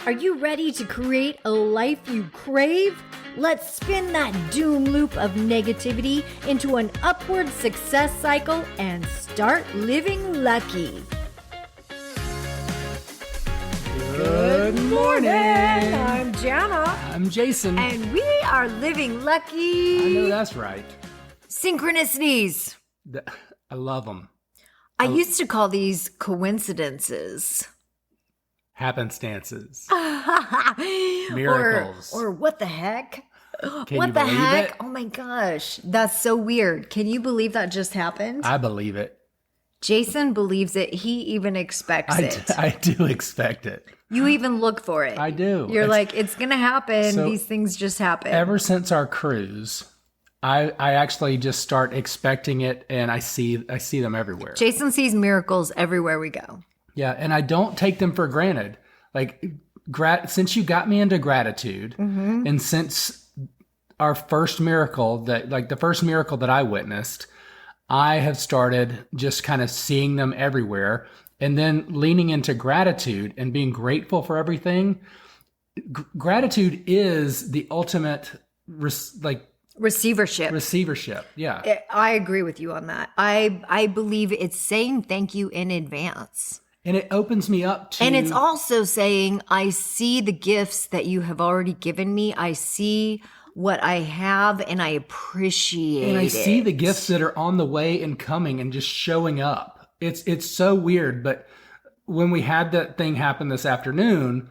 Are you ready to create a life you crave? Let's spin that doom loop of negativity into an upward success cycle and start living lucky. Good morning. I'm Jana. I'm Jason. And we are living lucky. I know that's right. Synchronicities. I love them. I used to call these coincidences. Happenstances. Miracles. Or what the heck? Can what you the believe heck? it? Oh my gosh. That's so weird. Can you believe that just happened? I believe it. Jason believes it. He even expects it. I do expect it. You even look for it. I do. You're like, it's going to happen. So, these things just happen. Ever since our cruise, I actually just start expecting it, and I see them everywhere. Jason sees miracles everywhere we go. Yeah, and I don't take them for granted. Like, since you got me into gratitude, and since our first miracle, the first miracle that I witnessed, I have started just kind of seeing them everywhere, and then leaning into gratitude and being grateful for everything. Gratitude is the ultimate, receivership. Yeah. I agree with you on that. I believe it's saying thank you in advance. And it opens me up to... And it's also saying, I see the gifts that you have already given me. I see what I have and I appreciate it. And I see the gifts that are on the way and coming and just showing up. It's so weird. But when we had that thing happen this afternoon,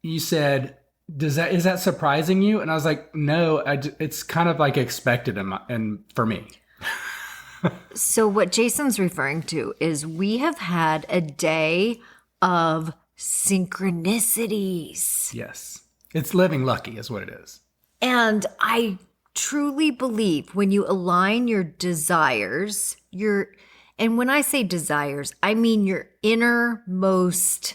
you said, is that surprising you? And I was like, no, it's kind of like expected and for me. So what Jason's referring to is we have had a day of synchronicities. Yes. It's living lucky is what it is. And I truly believe when you align your desires, and when I say desires, I mean your innermost.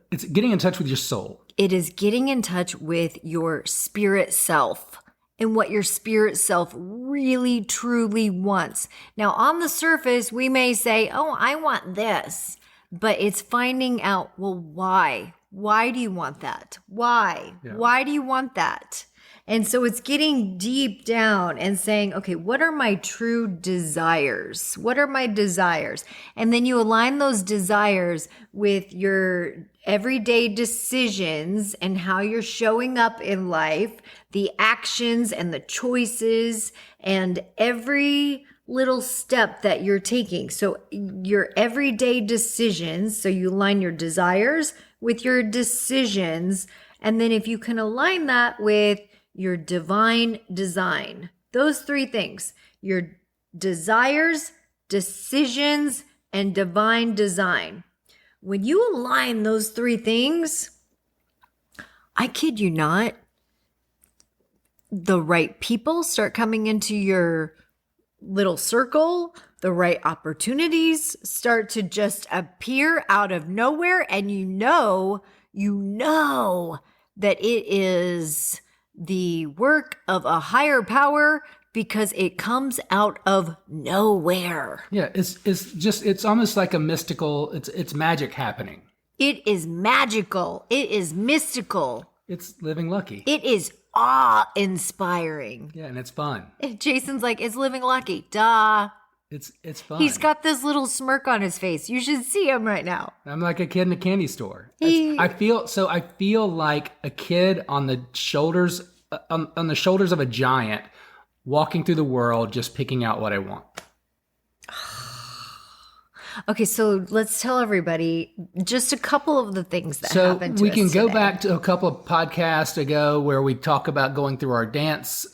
It's getting in touch with your soul. It is getting in touch with your spirit self and what your spirit self really, truly wants. Now, on the surface, we may say, oh, I want this. But it's finding out, well, why? Why do you want that? Why? Yeah. Why do you want that? And so it's getting deep down and saying, okay, what are my true desires? What are my desires? And then you align those desires with your everyday decisions and how you're showing up in life, the actions and the choices and every little step that you're taking. So your everyday decisions, so you align your desires with your decisions. And then if you can align that with your divine design, those three things, your desires, decisions, and divine design. When you align those three things, I kid you not, the right people start coming into your little circle. The right opportunities start to just appear out of nowhere. And you know that it is the work of a higher power because it comes out of nowhere. Yeah, it's almost like a mystical, it's magic happening. It is magical. It is mystical. It's living lucky. It is awe-inspiring. Yeah, and it's fun. Jason's like, it's living lucky. Duh. It's fun. He's got this little smirk on his face. You should see him right now. I'm like a kid in a candy store. I feel like a kid on the shoulders of a giant walking through the world just picking out what I want. Okay, so let's tell everybody just a couple of the things that happened to us. So we can go today. back to a couple of podcasts ago where we talk about going through our dance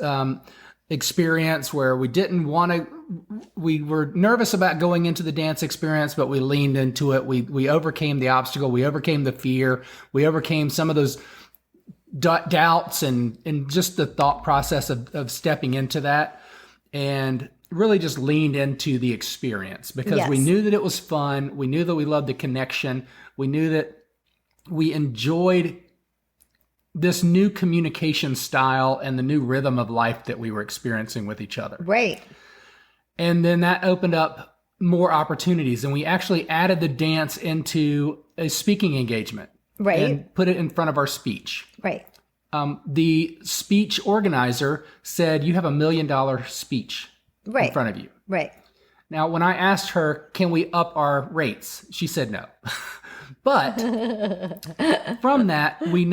experience where we were nervous about going into the dance experience, but we leaned into it. We overcame the obstacle. We overcame the fear. We overcame some of those doubts and just the thought process of stepping into that, and really just leaned into the experience because we knew that it was fun. We knew that we loved the connection. We knew that we enjoyed this new communication style and the new rhythm of life that we were experiencing with each other. Right. And then that opened up more opportunities. And we actually added the dance into a speaking engagement. Right. and put it in front of our speech. Right. The speech organizer said, you have $1 million speech Right. in front of you. Right. Now, when I asked her, can we up our rates? She said no. But from that, we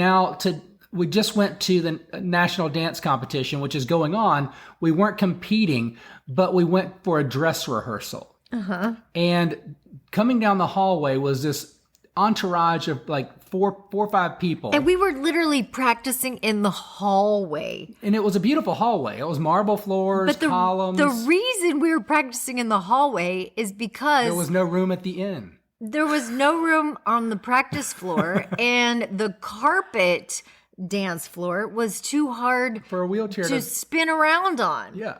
just went to the national dance competition, which is going on. We weren't competing, but we went for a dress rehearsal. And coming down the hallway was this entourage of like four or five people. And we were literally practicing in the hallway. And it was a beautiful hallway. It was marble floors, columns. The reason we were practicing in the hallway is because there was no room at the inn. There was no room on the practice floor, and the carpet dance floor was too hard for a wheelchair to spin around on. Yeah.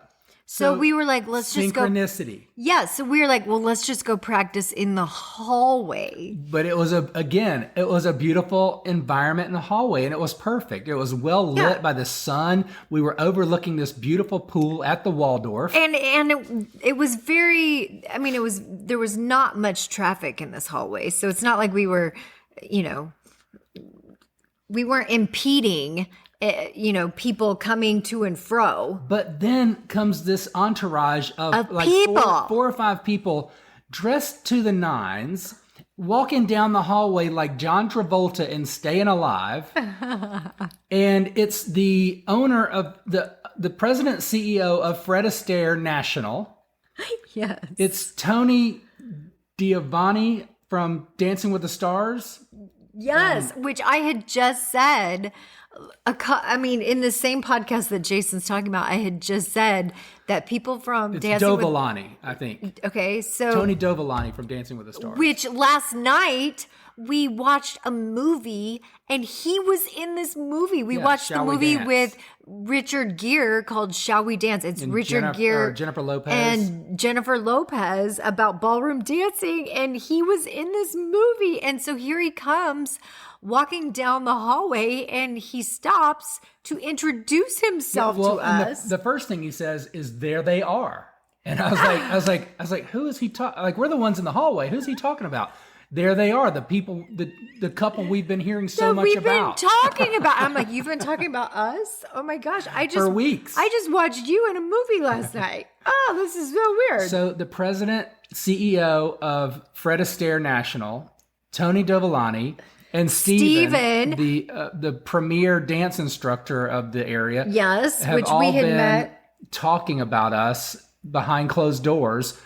So we were like, let's just go. Synchronicity. Yeah. So we were like, well, let's just go practice in the hallway. But it was a beautiful environment in the hallway, and it was perfect. It was well lit by the sun. We were overlooking this beautiful pool at the Waldorf. And it was very, I mean, there was not much traffic in this hallway. So it's not like we were, we weren't impeding people coming to and fro. But then comes this entourage of like people. Four or five people dressed to the nines, walking down the hallway like John Travolta in Staying Alive. And it's the owner of the president CEO of Fred Astaire National. Yes. It's Tony Dovolani from Dancing with the Stars. Yes, which I had just said. In the same podcast that Jason's talking about, I had just said that people from It's Dancing Dovolani, I think. Okay, so Tony Dovolani from Dancing with the Stars. Which last night we watched a movie, and he was in this movie. We watched the movie with Richard Gere called "Shall We Dance." It's and Richard Gere, Jennifer Lopez, and Jennifer Lopez about ballroom dancing, and he was in this movie. And so here he comes walking down the hallway, and he stops to introduce himself to us. The first thing he says is, "There they are," and I was like, who is he talking? Like, we're the ones in the hallway. Who's he talking about? There they are, the people, the couple we've been hearing so much about. We've been talking about. I'm like, you've been talking about us? Oh my gosh! For weeks. I just watched you in a movie last night. Oh, this is so weird. So the president, CEO of Fred Astaire National, Tony Dovolani, and Steven, the premier dance instructor of the area, have which all we had been met talking about us behind closed doors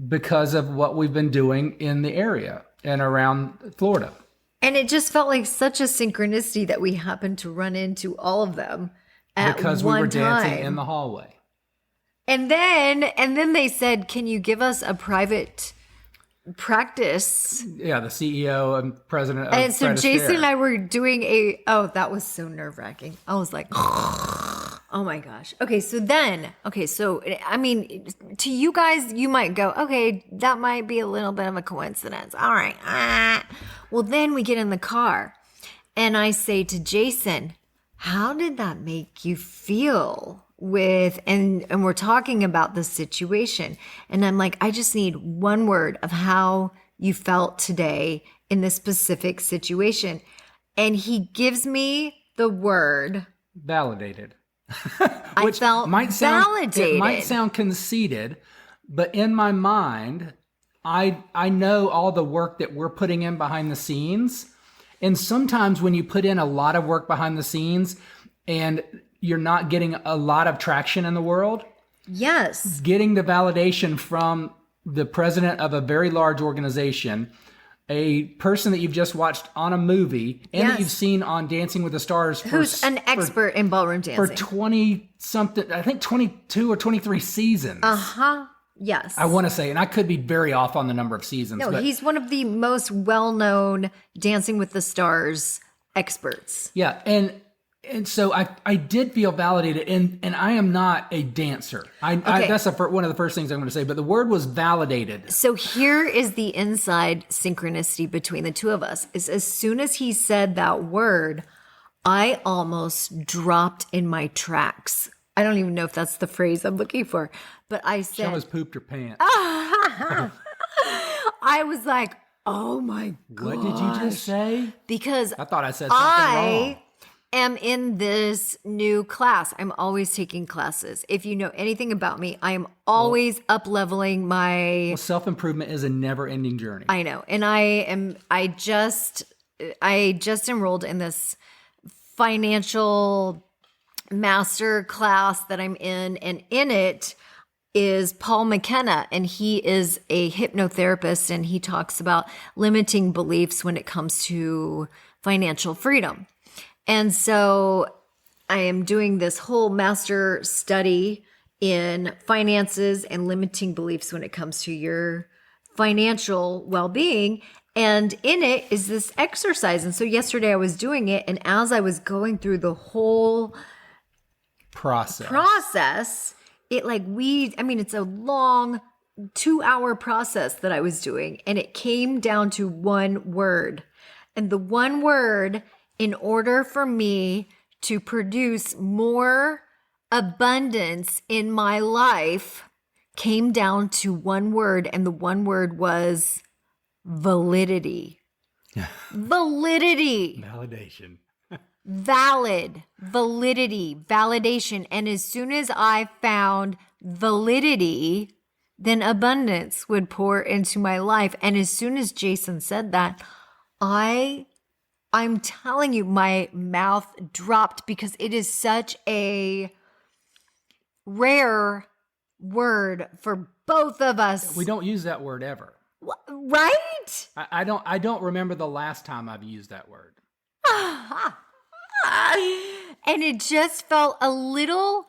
because of what we've been doing in the area and around Florida. And it just felt like such a synchronicity that we happened to run into all of them at because one we were time. dancing in the hallway. And then they said, "Can you give us a private practice?" Yeah, the CEO and president of And so Fred Jason Astaire. and I were doing that was so nerve-wracking. I was like, oh my gosh. So I mean, to you guys, you might go, okay, that might be a little bit of a coincidence. All right. Well, then we get in the car, and I say to Jason, how did that make you feel? And we're talking about the situation, and I'm like, I just need one word of how you felt today in this specific situation. And he gives me the word validated. I felt validated. It might sound conceited, but in my mind, I know all the work that we're putting in behind the scenes. And sometimes when you put in a lot of work behind the scenes and you're not getting a lot of traction in the world. Yes. Getting the validation from the president of a very large organization, a person that you've just watched on a movie and that you've seen on Dancing with the Stars. Who's an expert in ballroom dancing. For 20-something, I think 22 or 23 seasons. Uh-huh. Yes. I want to say, and I could be very off on the number of seasons. No, but he's one of the most well-known Dancing with the Stars experts. Yeah, and so I did feel validated, and I am not a dancer. That's one of the first things I'm going to say, but the word was validated. So here is the inside synchronicity between the two of us, is as soon as he said that word, I almost dropped in my tracks. I don't even know if that's the phrase I'm looking for, but I said... She almost pooped her pants. I was like, Oh my God. What did you just say? Because I thought I said something wrong. I am in this new class. I'm always taking classes. If you know anything about me, I am always up leveling my. Well, self-improvement is a never-ending journey. I know, and I just enrolled in this financial master class that I'm in, and in it is Paul McKenna, and he is a hypnotherapist, and he talks about limiting beliefs when it comes to financial freedom. And so I am doing this whole master study in finances and limiting beliefs when it comes to your financial well-being. And in it is this exercise. And so yesterday I was doing it, and as I was going through the whole process, it it's a long 2-hour process that I was doing, and it came down to one word. And the one word, in order for me to produce more abundance in my life, came down to one word, and the one word was validity. Validity. Validation. Valid, validity, validation. And as soon as I found validity, then abundance would pour into my life. And as soon as Jason said that, I'm telling you, my mouth dropped, because it is such a rare word for both of us. We don't use that word ever. Right? I don't remember the last time I've used that word. And it just felt a little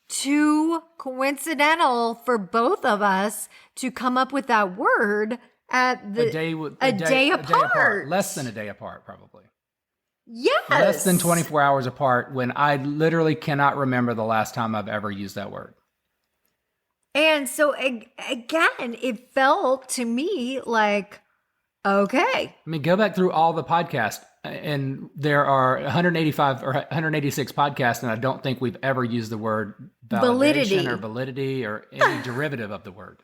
too coincidental for both of us to come up with that word at a day apart. Less than a day apart, probably. Yes. Less than 24 hours apart, when I literally cannot remember the last time I've ever used that word. And so again, it felt to me like, okay. I mean, go back through all the podcasts, and there are 185 or 186 podcasts, and I don't think we've ever used the word validity or any derivative of the word.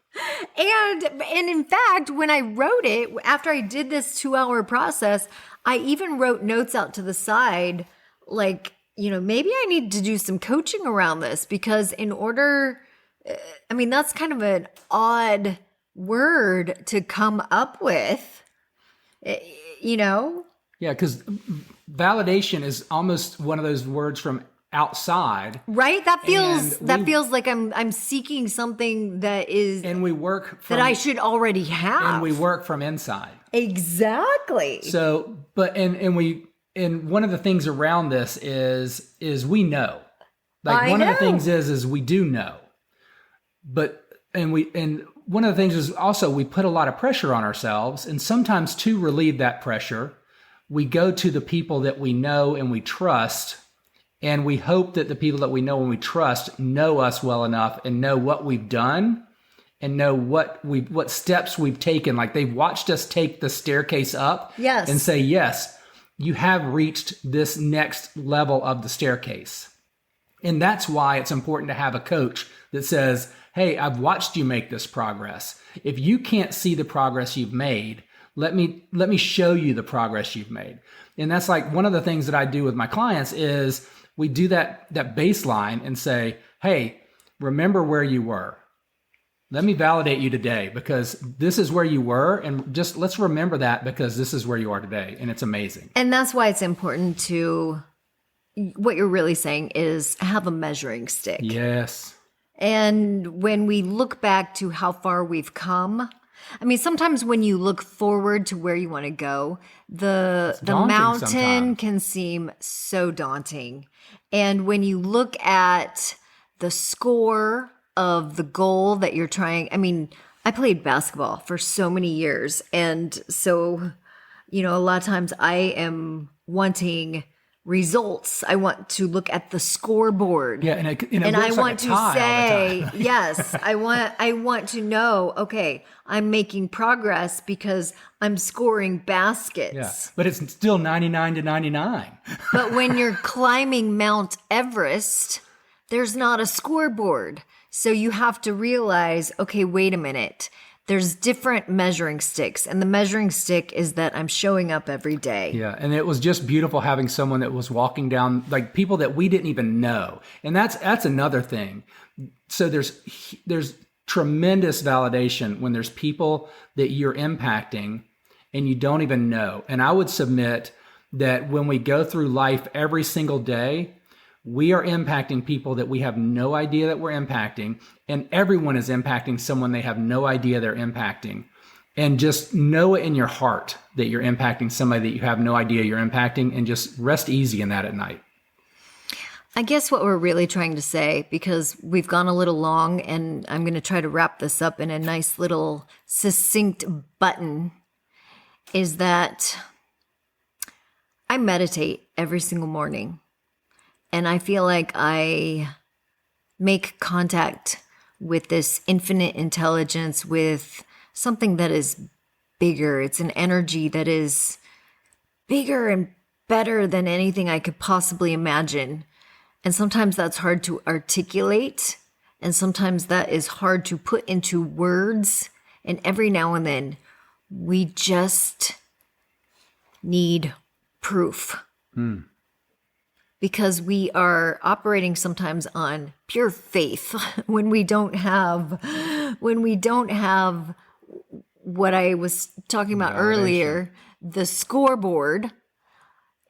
And in fact, when I wrote it, after I did this 2-hour process, I even wrote notes out to the side, like, maybe I need to do some coaching around this, because that's kind of an odd word to come up with, Yeah, because validation is almost one of those words from outside, right? That feels like I'm seeking something that is, and we work from, that I should already have, and we work from inside. Exactly. So, but and one of the things around this is we know, like one of the things is we do know, but one of the things is also we put a lot of pressure on ourselves, and sometimes to relieve that pressure, we go to the people that we know and we trust, and we hope that the people that we know and we trust know us well enough and know what we've done and know what steps we've taken. Like they've watched us take the staircase up, yes, and say, yes, you have reached this next level of the staircase. And that's why it's important to have a coach that says, hey, I've watched you make this progress. If you can't see the progress you've made, let me show you the progress you've made. And that's like one of the things that I do with my clients is we do that baseline and say, hey, remember where you were. Let me validate you today, because this is where you were, and just let's remember that, because this is where you are today, and it's amazing. And that's why it's important to, what you're really saying is have a measuring stick. Yes. And when we look back to how far we've come, sometimes when you look forward to where you want to go, the mountain sometimes can seem so daunting. And when you look at the score of the goal that you're trying, I played basketball for so many years. And so, a lot of times I am wanting results. I want to look at the scoreboard. Yeah, and I want to say, yes, I want to know, okay, I'm making progress because I'm scoring baskets. Yeah, but it's still 99-99. But when you're climbing Mount Everest, there's not a scoreboard. So you have to realize, okay, wait a minute. there's different measuring sticks, and the measuring stick is that I'm showing up every day. Yeah. And it was just beautiful having someone that was walking down, like people that we didn't even know. And that's another thing. So there's tremendous validation when there's people that you're impacting and you don't even know. And I would submit that when we go through life every single day, we are impacting people that we have no idea that we're impacting, and everyone is impacting someone they have no idea they're impacting. And just know it in your heart that you're impacting somebody that you have no idea you're impacting, and just rest easy in that at night. I guess what we're really trying to say, because we've gone a little long, and I'm going to try to wrap this up in a nice little succinct button, is that I meditate every single morning. And I feel like I make contact with this infinite intelligence, with something that is bigger. It's an energy that is bigger and better than anything I could possibly imagine. And sometimes that's hard to articulate. And sometimes that is hard to put into words. And every now and then, we just need proof. Because we are operating sometimes on pure faith when we don't have what I was talking about earlier, the scoreboard,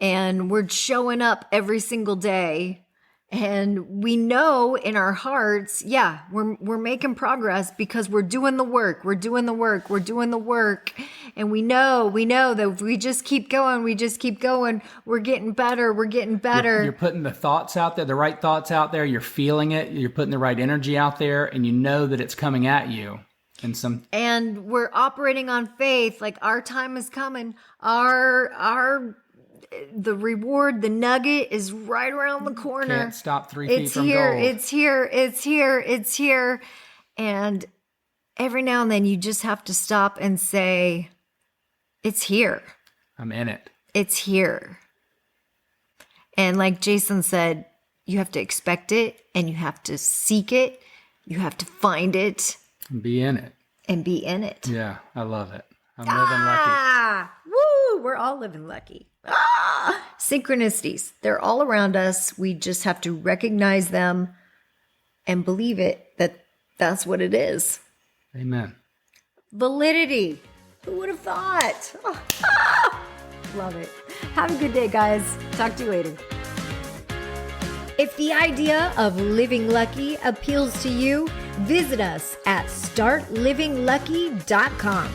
and we're showing up every single day. And we know in our hearts, yeah, we're making progress because we're doing the work. We're doing the work. And we know that if we just keep going, we're getting better. You're putting the thoughts out there, the right thoughts out there. You're feeling it. You're putting the right energy out there, and you know that it's coming at you. And we're operating on faith. Like, our time is coming. The reward, the nugget is right around the corner. Can't stop 3 feet from gold. It's here. And every now and then you just have to stop and say, it's here. I'm in it. It's here. And like Jason said, you have to expect it, and you have to seek it. You have to find it. And be in it. Yeah, I love it. I'm living lucky. Woo! We're all living lucky. Synchronicities. They're all around us. We just have to recognize them and believe it, that's what it is. Amen. Validity. Who would have thought? Love it. Have a good day, guys. Talk to you later. If the idea of living lucky appeals to you, visit us at startlivinglucky.com.